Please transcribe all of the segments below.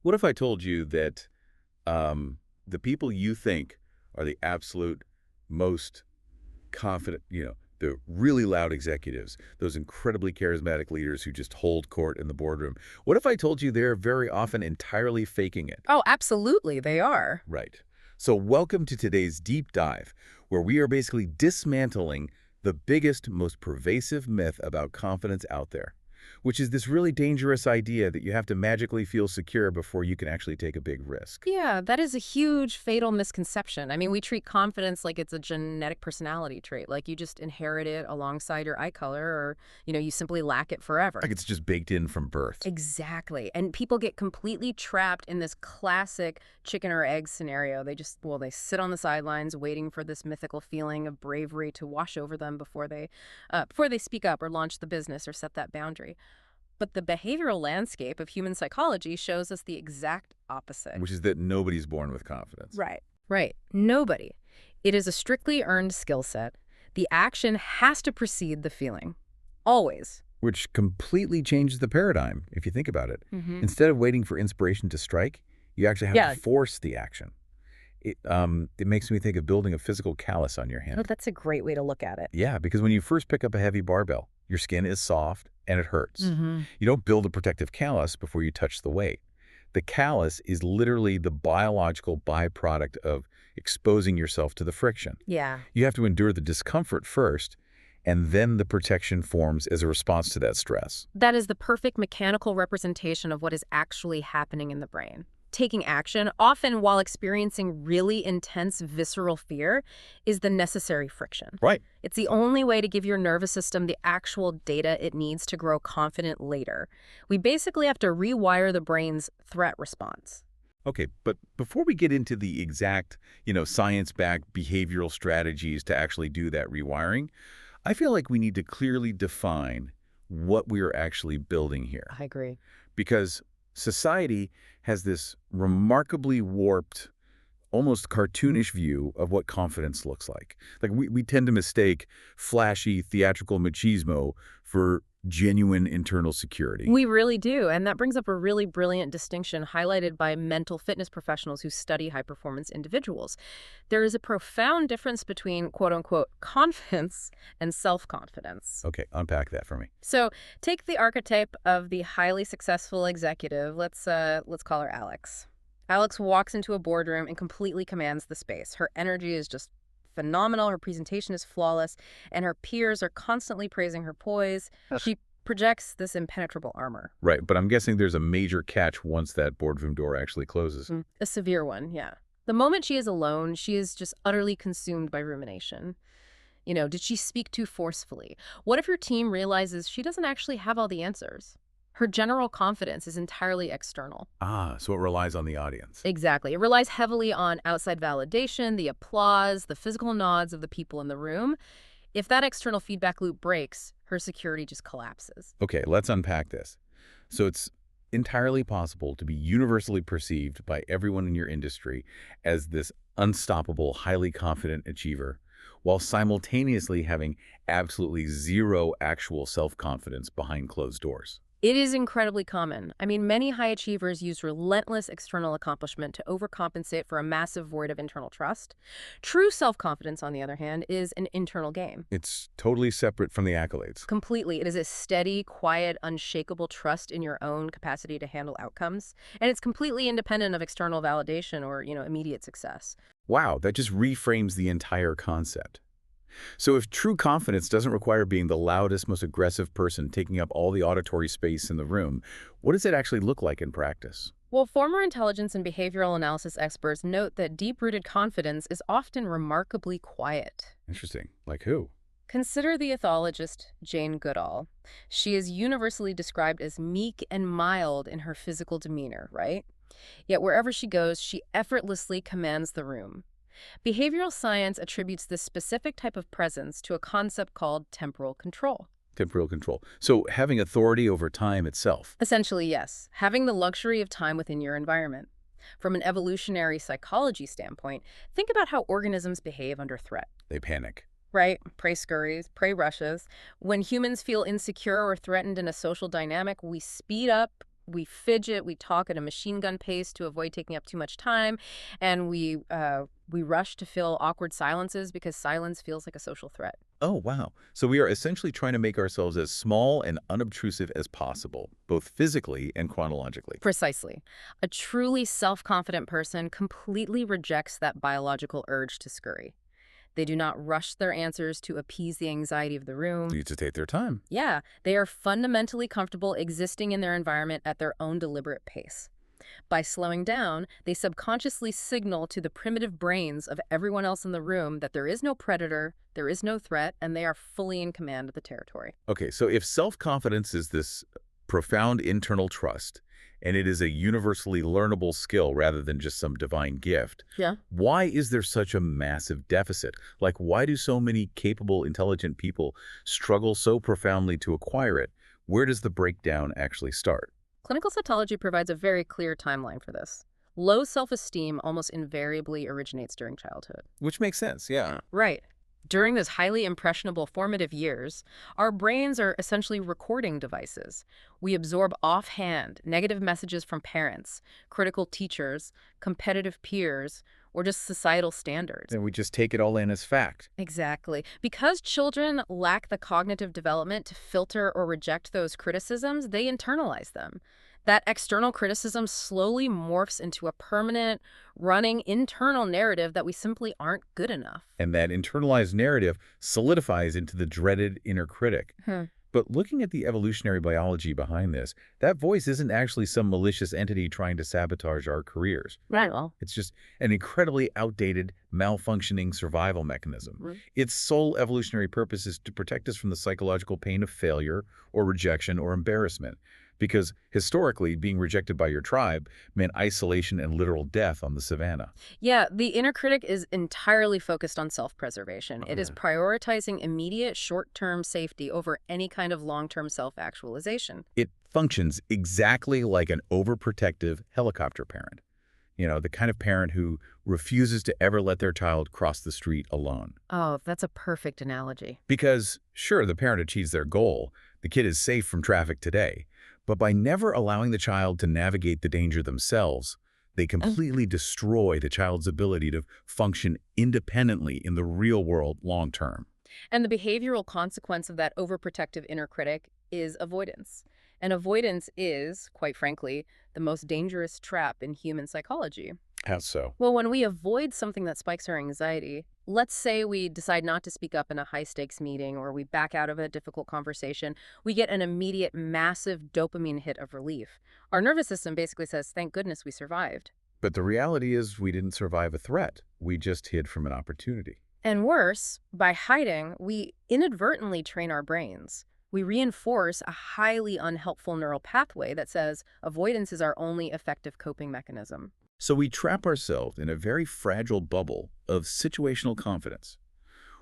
What if I told you that the people you think are the absolute most confident, the really loud executives, those incredibly charismatic leaders who just hold court in the boardroom. What if I told you they're very often entirely faking it? Oh, absolutely, they are. Right. So welcome to today's deep dive, where we are basically dismantling the biggest, most pervasive myth about confidence out there, which is this really dangerous idea that you have to magically feel secure before you can actually take a big risk. Yeah, that is a huge, fatal misconception. I mean, we treat confidence like it's a genetic personality trait, like you just inherit it alongside your eye color, or, you simply lack it forever. Like it's just baked in from birth. Exactly. And people get completely trapped in this classic chicken or egg scenario. They sit on the sidelines waiting for this mythical feeling of bravery to wash over them before they speak up or launch the business or set that boundary. But the behavioral landscape of human psychology shows us the exact opposite. Which is that nobody's born with confidence. Right. Right. Nobody. It is a strictly earned skill set. The action has to precede the feeling. Always. Which completely changes the paradigm, if you think about it. Mm-hmm. Instead of waiting for inspiration to strike, you actually have to force the action. It makes me think of building a physical callus on your hand. Oh, that's a great way to look at it. Yeah, because when you first pick up a heavy barbell, your skin is soft and it hurts. Mm-hmm. You don't build a protective callus before you touch the weight. The callus is literally the biological byproduct of exposing yourself to the friction. Yeah. You have to endure the discomfort first, and then the protection forms as a response to that stress. That is the perfect mechanical representation of what is actually happening in the brain. Taking action, often while experiencing really intense visceral fear, is the necessary friction. Right. It's the only way to give your nervous system the actual data it needs to grow confident later. We basically have to rewire the brain's threat response. Okay, but before we get into the exact, science-backed behavioral strategies to actually do that rewiring, I feel like we need to clearly define what we are actually building here. I agree. Because society has this remarkably warped, almost cartoonish view of what confidence looks like. Like we tend to mistake flashy theatrical machismo for genuine internal security. We really do, and that brings up a really brilliant distinction highlighted by mental fitness professionals who study high-performance individuals. There is a profound difference between quote-unquote confidence and self-confidence. Okay, unpack that for me. So take the archetype of the highly successful executive. Let's call her Alex. Alex walks into a boardroom and completely commands the space. Her energy is just phenomenal, her presentation is flawless, and her peers are constantly praising her poise. She projects this impenetrable armor. Right, but I'm guessing there's a major catch once that boardroom door actually closes. A severe one, yeah. The moment she is alone, she is just utterly consumed by rumination. Did she speak too forcefully? What if her team realizes she doesn't actually have all the answers? Her general confidence is entirely external. So it relies on the audience. Exactly. It relies heavily on outside validation, the applause, the physical nods of the people in the room. If that external feedback loop breaks, her security just collapses. Okay, let's unpack this. So it's entirely possible to be universally perceived by everyone in your industry as this unstoppable, highly confident achiever, while simultaneously having absolutely zero actual self-confidence behind closed doors. It is incredibly common. I mean, many high achievers use relentless external accomplishment to overcompensate for a massive void of internal trust. True self-confidence, on the other hand, is an internal game. It's totally separate from the accolades. Completely. It is a steady, quiet, unshakable trust in your own capacity to handle outcomes. And it's completely independent of external validation or, immediate success. Wow, that just reframes the entire concept. So if true confidence doesn't require being the loudest, most aggressive person taking up all the auditory space in the room, what does it actually look like in practice? Well, former intelligence and behavioral analysis experts note that deep-rooted confidence is often remarkably quiet. Interesting. Like who? Consider the ethologist Jane Goodall. She is universally described as meek and mild in her physical demeanor, right? Yet wherever she goes, she effortlessly commands the room. Behavioral science attributes this specific type of presence to a concept called temporal control. Temporal control. So having authority over time itself. Essentially, yes. Having the luxury of time within your environment. From an evolutionary psychology standpoint, think about how organisms behave under threat. They panic. Right? Prey scurries, prey rushes. When humans feel insecure or threatened in a social dynamic, we speed up, We fidget, we talk at a machine gun pace to avoid taking up too much time, and we rush to fill awkward silences because silence feels like a social threat. Oh, wow. So we are essentially trying to make ourselves as small and unobtrusive as possible, both physically and chronologically. Precisely. A truly self-confident person completely rejects that biological urge to scurry. They do not rush their answers to appease the anxiety of the room. Need to take their time. Yeah, they are fundamentally comfortable existing in their environment at their own deliberate pace. By slowing down, they subconsciously signal to the primitive brains of everyone else in the room that there is no predator, there is no threat, and they are fully in command of the territory. Okay, so if self-confidence is this profound internal trust, and it is a universally learnable skill rather than just some divine gift, Yeah. why is there such a massive deficit? Like, why do so many capable, intelligent people struggle so profoundly to acquire it? Where does the breakdown actually start? Clinical cytology provides a very clear timeline for this. Low self-esteem almost invariably originates during childhood. Which makes sense, yeah. Right. During those highly impressionable formative years, our brains are essentially recording devices. We absorb offhand negative messages from parents, critical teachers, competitive peers, or just societal standards. And we just take it all in as fact. Exactly. Because children lack the cognitive development to filter or reject those criticisms, they internalize them. That external criticism slowly morphs into a permanent, running internal narrative that we simply aren't good enough. And that internalized narrative solidifies into the dreaded inner critic. Hmm. But looking at the evolutionary biology behind this, that voice isn't actually some malicious entity trying to sabotage our careers. Right. Well, It's just an incredibly outdated, malfunctioning survival mechanism. right. Its sole evolutionary purpose is to protect us from the psychological pain of failure or rejection or embarrassment. Because historically, being rejected by your tribe meant isolation and literal death on the savannah. Yeah, the inner critic is entirely focused on self-preservation. It is Okay. prioritizing immediate short-term safety over any kind of long-term self-actualization. It functions exactly like an overprotective helicopter parent. You know, the kind of parent who refuses to ever let their child cross the street alone. Oh, that's a perfect analogy. Because, sure, the parent achieves their goal. The kid is safe from traffic today. But by never allowing the child to navigate the danger themselves, they completely destroy the child's ability to function independently in the real world long term. And the behavioral consequence of that overprotective inner critic is avoidance. And avoidance is, quite frankly, the most dangerous trap in human psychology. How so? Well, when we avoid something that spikes our anxiety, let's say we decide not to speak up in a high-stakes meeting or we back out of a difficult conversation, we get an immediate, massive dopamine hit of relief. Our nervous system basically says, thank goodness we survived. But the reality is we didn't survive a threat. We just hid from an opportunity. And worse, by hiding, we inadvertently train our brains. We reinforce a highly unhelpful neural pathway that says avoidance is our only effective coping mechanism. So we trap ourselves in a very fragile bubble of situational confidence.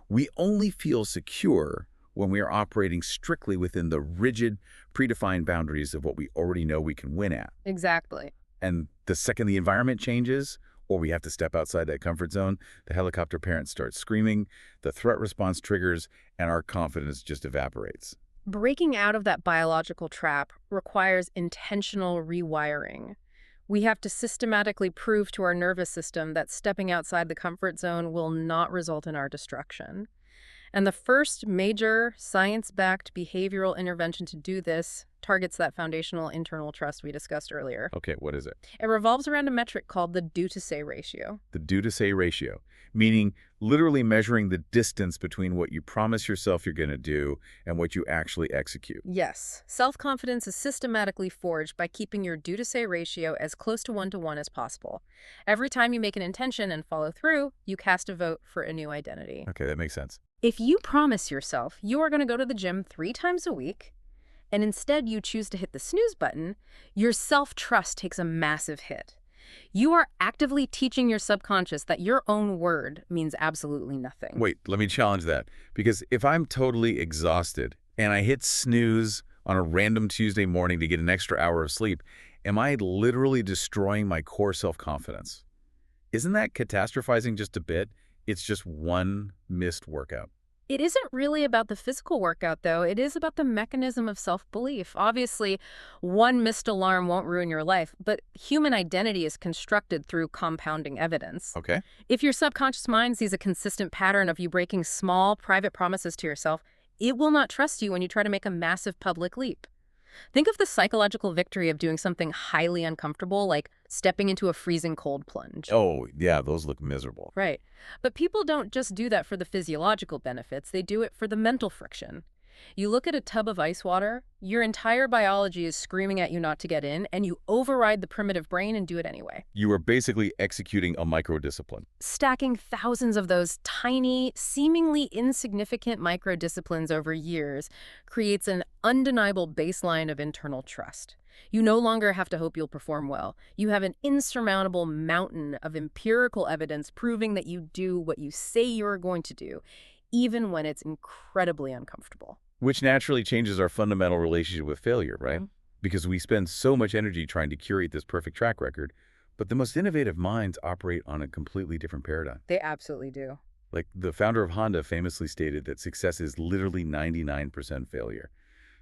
We only feel secure when we are operating strictly within the rigid, predefined boundaries of what we already know we can win at. Exactly. And the second the environment changes, or we have to step outside that comfort zone, the helicopter parent starts screaming, the threat response triggers, and our confidence just evaporates. Breaking out of that biological trap requires intentional rewiring. We have to systematically prove to our nervous system that stepping outside the comfort zone will not result in our destruction. And the first major science-backed behavioral intervention to do this targets that foundational internal trust we discussed earlier. Okay, what is it? It revolves around a metric called the do-to-say ratio. The do-to-say ratio, meaning literally measuring the distance between what you promise yourself you're going to do and what you actually execute. Yes, self-confidence is systematically forged by keeping your do-to-say ratio as close to 1-to-1 as possible. Every time you make an intention and follow through, you cast a vote for a new identity. Okay, that makes sense. If you promise yourself you are going to go to the gym 3 times a week, and instead you choose to hit the snooze button, your self-trust takes a massive hit. You are actively teaching your subconscious that your own word means absolutely nothing. Wait, let me challenge that. Because if I'm totally exhausted and I hit snooze on a random Tuesday morning to get an extra hour of sleep, am I literally destroying my core self-confidence? Isn't that catastrophizing just a bit? It's just one missed workout. It isn't really about the physical workout, though. It is about the mechanism of self-belief. Obviously, one missed alarm won't ruin your life, but human identity is constructed through compounding evidence. Okay. If your subconscious mind sees a consistent pattern of you breaking small, private promises to yourself, it will not trust you when you try to make a massive public leap. Think of the psychological victory of doing something highly uncomfortable, like stepping into a freezing cold plunge. Oh, yeah, those look miserable. Right. But people don't just do that for the physiological benefits, they do it for the mental friction. You look at a tub of ice water, your entire biology is screaming at you not to get in, and you override the primitive brain and do it anyway. You are basically executing a micro-discipline. Stacking thousands of those tiny, seemingly insignificant micro-disciplines over years creates an undeniable baseline of internal trust. You no longer have to hope you'll perform well. You have an insurmountable mountain of empirical evidence proving that you do what you say you're going to do, even when it's incredibly uncomfortable. Which naturally changes our fundamental relationship with failure, right? Mhm. Because we spend so much energy trying to curate this perfect track record, but the most innovative minds operate on a completely different paradigm. They absolutely do. Like the founder of Honda famously stated that success is literally 99% failure.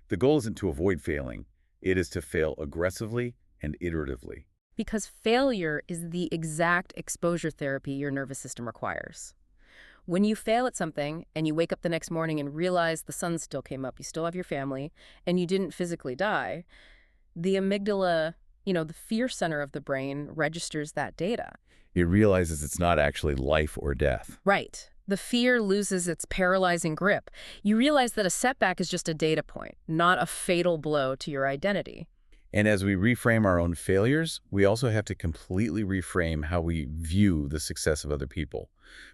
The goal isn't to avoid failing, it is to fail aggressively and iteratively. Because failure is the exact exposure therapy your nervous system requires. When you fail at something and you wake up the next morning and realize the sun still came up, you still have your family, and you didn't physically die, the amygdala, the fear center of the brain registers that data. It realizes it's not actually life or death. Right. The fear loses its paralyzing grip. You realize that a setback is just a data point, not a fatal blow to your identity. And as we reframe our own failures, we also have to completely reframe how we view the success of other people.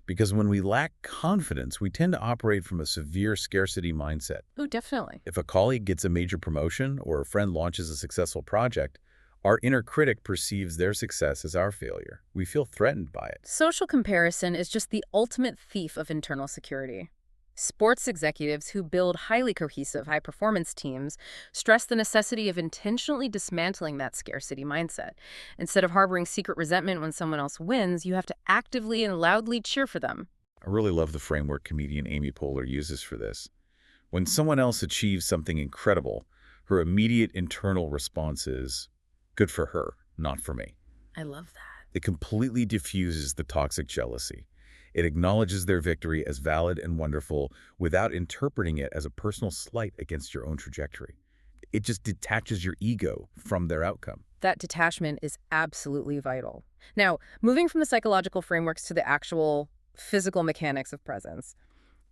Because when we lack confidence, we tend to operate from a severe scarcity mindset. Oh, definitely. If a colleague gets a major promotion or a friend launches a successful project, our inner critic perceives their success as our failure. We feel threatened by it. Social comparison is just the ultimate thief of internal security. Sports executives who build highly cohesive, high-performance teams stress the necessity of intentionally dismantling that scarcity mindset. Instead of harboring secret resentment when someone else wins, you have to actively and loudly cheer for them. I really love the framework comedian Amy Poehler uses for this. When someone else achieves something incredible, her immediate internal response is, good for her, not for me. I love that. It completely diffuses the toxic jealousy. It acknowledges their victory as valid and wonderful without interpreting it as a personal slight against your own trajectory. It just detaches your ego from their outcome. That detachment is absolutely vital. Now, moving from the psychological frameworks to the actual physical mechanics of presence,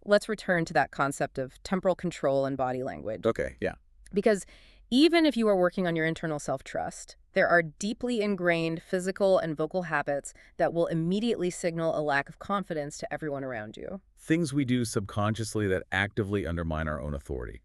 let's return to that concept of temporal control and body language. Okay, yeah. Because even if you are working on your internal self-trust, there are deeply ingrained physical and vocal habits that will immediately signal a lack of confidence to everyone around you. Things we do subconsciously that actively undermine our own authority.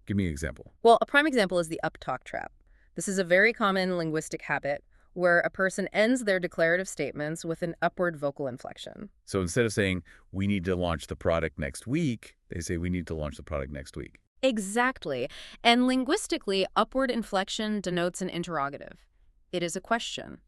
Give me an example. Well, a prime example is the uptalk trap. This is a very common linguistic habit where a person ends their declarative statements with an upward vocal inflection. So instead of saying, we need to launch the product next week, they say, we need to launch the product next week. Exactly. And linguistically, upward inflection denotes an interrogative. It is a question.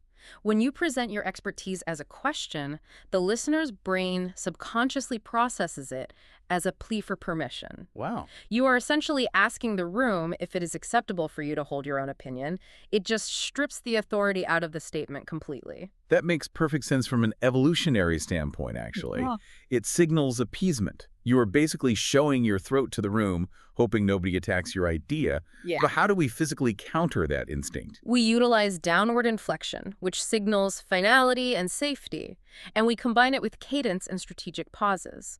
When you present your expertise as a question, the listener's brain subconsciously processes it as a plea for permission. Wow. You are essentially asking the room if it is acceptable for you to hold your own opinion. It just strips the authority out of the statement completely. That makes perfect sense from an evolutionary standpoint, actually. Yeah. It signals appeasement. You are basically showing your throat to the room, hoping nobody attacks your idea. Yeah. But how do we physically counter that instinct? We utilize downward inflection, which signals finality and safety, and we combine it with cadence and strategic pauses.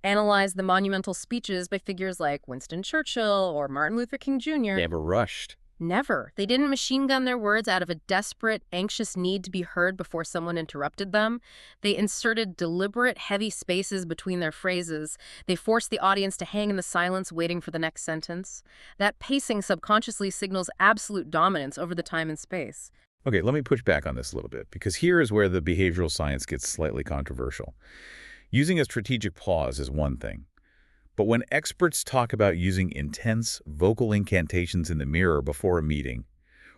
Analyze the monumental speeches by figures like Winston Churchill or Martin Luther King Jr. Never rushed. Never. They didn't machine gun their words out of a desperate, anxious need to be heard before someone interrupted them. They inserted deliberate, heavy spaces between their phrases. They forced the audience to hang in the silence waiting for the next sentence. That pacing subconsciously signals absolute dominance over the time and space. Okay, let me push back on this a little bit, because here is where the behavioral science gets slightly controversial. Using a strategic pause is one thing. But when experts talk about using intense vocal incantations in the mirror before a meeting,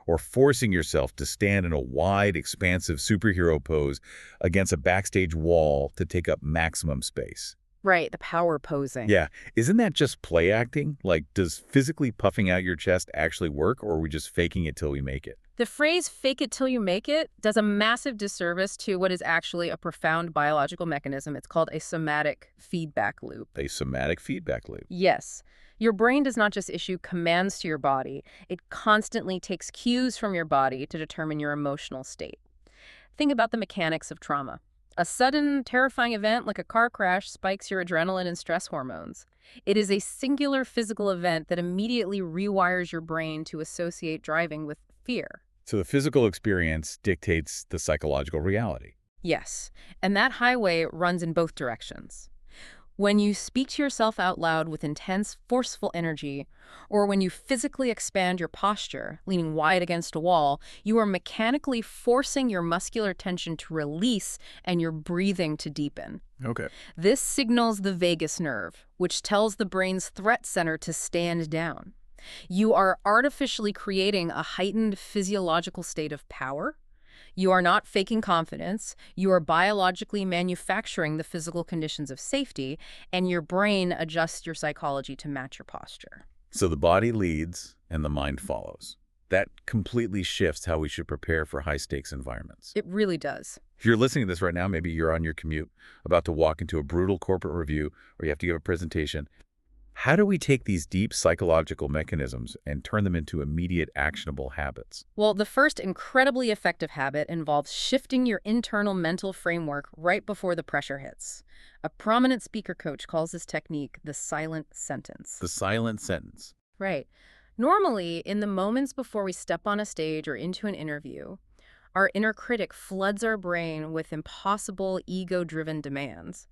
or forcing yourself to stand in a wide, expansive superhero pose against a backstage wall to take up maximum space, Right, the power posing. Yeah. Isn't that just play acting? Like, does physically puffing out your chest actually work, or are we just faking it till we make it? The phrase fake it till you make it does a massive disservice to what is actually a profound biological mechanism. It's called a somatic feedback loop. A somatic feedback loop. Yes. Your brain does not just issue commands to your body, it constantly takes cues from your body to determine your emotional state. Think about the mechanics of trauma. A sudden, terrifying event like a car crash spikes your adrenaline and stress hormones. It is a singular physical event that immediately rewires your brain to associate driving with fear. So the physical experience dictates the psychological reality. Yes, and that highway runs in both directions. When you speak to yourself out loud with intense, forceful energy, or when you physically expand your posture, leaning wide against a wall, you are mechanically forcing your muscular tension to release and your breathing to deepen. Okay. This signals the vagus nerve, which tells the brain's threat center to stand down. You are artificially creating a heightened physiological state of power. You are not faking confidence. You are biologically manufacturing the physical conditions of safety, and your brain adjusts your psychology to match your posture. So the body leads and the mind follows. That completely shifts how we should prepare for high-stakes environments. It really does. If you're listening to this right now, maybe you're on your commute, about to walk into a brutal corporate review, or you have to give a presentation. How do we take these deep psychological mechanisms and turn them into immediate actionable habits? Well, the first incredibly effective habit involves shifting your internal mental framework right before the pressure hits. A prominent speaker coach calls this technique the silent sentence. The silent sentence. Right. Normally, in the moments before we step on a stage or into an interview, our inner critic floods our brain with impossible ego-driven demands.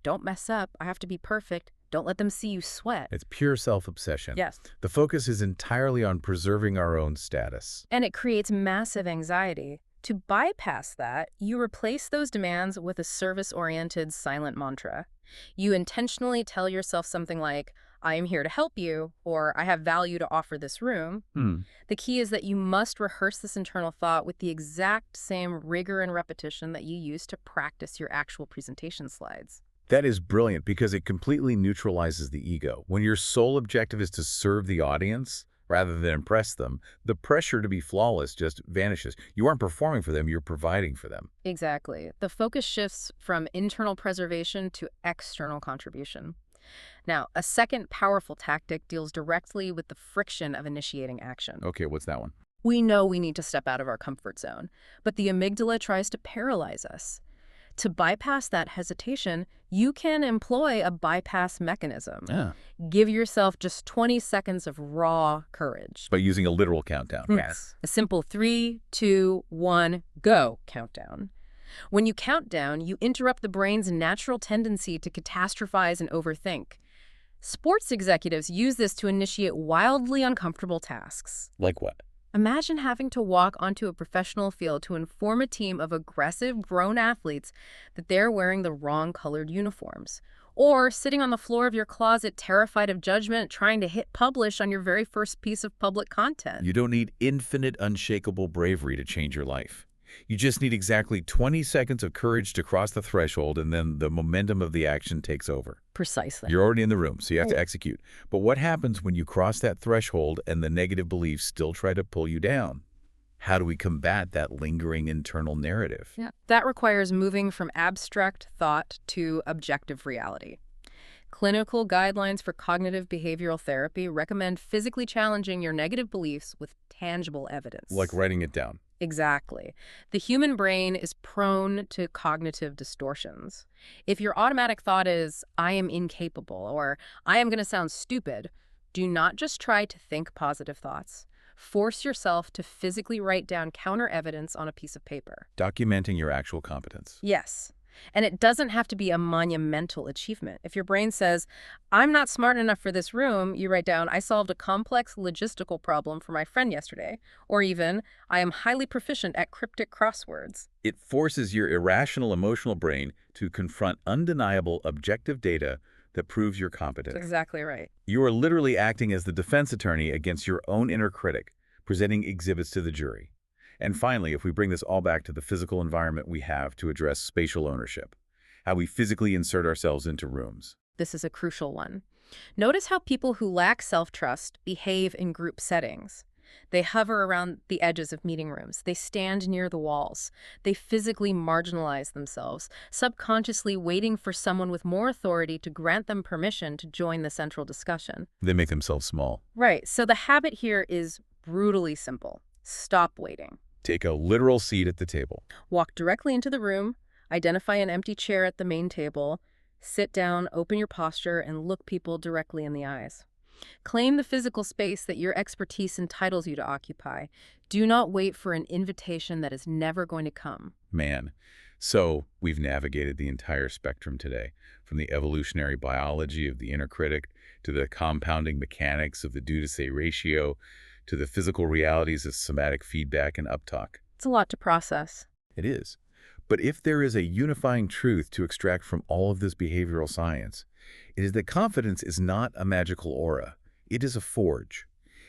Don't mess up. I have to be perfect. Don't let them see you sweat. It's pure self-obsession. Yes. The focus is entirely on preserving our own status. And it creates massive anxiety. To bypass that, you replace those demands with a service-oriented silent mantra. You intentionally tell yourself something like, I am here to help you, or I have value to offer this room. The key is that you must rehearse this internal thought with the exact same rigor and repetition that you use to practice your actual presentation slides. That is brilliant because it completely neutralizes the ego. When your sole objective is to serve the audience rather than impress them, the pressure to be flawless just vanishes. You aren't performing for them, you're providing for them. Exactly. The focus shifts from internal preservation to external contribution. Now, a second powerful tactic deals directly with the friction of initiating action. Okay, what's that one? We know we need to step out of our comfort zone, but the amygdala tries to paralyze us. To bypass that hesitation, you can employ a bypass mechanism. Yeah. Give yourself just 20 seconds of raw courage. By using a literal countdown. Yes. A simple 3, 2, 1, go countdown. When you count down, you interrupt the brain's natural tendency to catastrophize and overthink. Sports executives use this to initiate wildly uncomfortable tasks. Like what? Imagine having to walk onto a professional field to inform a team of aggressive, grown athletes that they're wearing the wrong colored uniforms. Or sitting on the floor of your closet, terrified of judgment, trying to hit publish on your very first piece of public content. You don't need infinite, unshakable bravery to change your life. You just need exactly 20 seconds of courage to cross the threshold, and then the momentum of the action takes over. Precisely. You're already in the room, so you have to execute. But what happens when you cross that threshold and the negative beliefs still try to pull you down? How do we combat that lingering internal narrative? Yeah. That requires moving from abstract thought to objective reality. Clinical guidelines for cognitive behavioral therapy recommend physically challenging your negative beliefs with tangible evidence. Like writing it down. Exactly. The human brain is prone to cognitive distortions. If your automatic thought is, I am incapable, or I am going to sound stupid, do not just try to think positive thoughts. Force yourself to physically write down counter evidence on a piece of paper. Documenting your actual competence. Yes. And it doesn't have to be a monumental achievement. If your brain says, I'm not smart enough for this room, you write down, I solved a complex logistical problem for my friend yesterday. Or even, I am highly proficient at cryptic crosswords. It forces your irrational emotional brain to confront undeniable objective data that proves your competence. That's exactly right. You are literally acting as the defense attorney against your own inner critic, presenting exhibits to the jury. And finally, if we bring this all back to the physical environment we have to address spatial ownership, how we physically insert ourselves into rooms. This is a crucial one. Notice how people who lack self-trust behave in group settings. They hover around the edges of meeting rooms. They stand near the walls. They physically marginalize themselves, subconsciously waiting for someone with more authority to grant them permission to join the central discussion. They make themselves small. Right, so the habit here is brutally simple. Stop waiting. Take a literal seat at the table. Walk directly into the room, identify an empty chair at the main table, sit down, open your posture, and look people directly in the eyes. Claim the physical space that your expertise entitles you to occupy. Do not wait for an invitation that is never going to come. Man. So we've navigated the entire spectrum today, from the evolutionary biology of the inner critic to the compounding mechanics of the do-to-say ratio to the physical realities of somatic feedback and uptalk. It's a lot to process. It is. But if there is a unifying truth to extract from all of this behavioral science, it is that confidence is not a magical aura. It is a forge.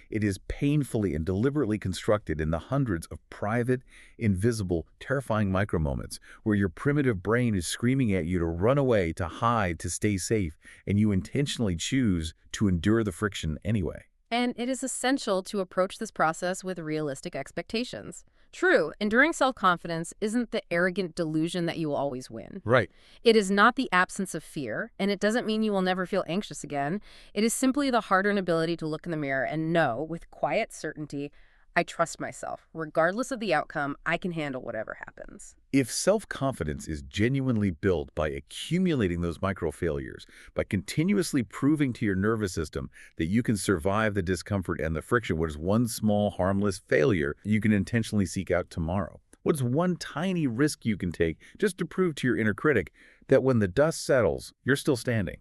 It is painfully and deliberately constructed in the hundreds of private, invisible, terrifying micro-moments where your primitive brain is screaming at you to run away, to hide, to stay safe, and you intentionally choose to endure the friction anyway. And it is essential to approach this process with realistic expectations. True, enduring self-confidence isn't the arrogant delusion that you will always win. Right. It is not the absence of fear, and it doesn't mean you will never feel anxious again. It is simply the hard-earned ability to look in the mirror and know, with quiet certainty, I trust myself. Regardless of the outcome, I can handle whatever happens. If self-confidence is genuinely built by accumulating those micro-failures, by continuously proving to your nervous system that you can survive the discomfort and the friction, what is one small, harmless failure you can intentionally seek out tomorrow? What is one tiny risk you can take just to prove to your inner critic that when the dust settles, you're still standing?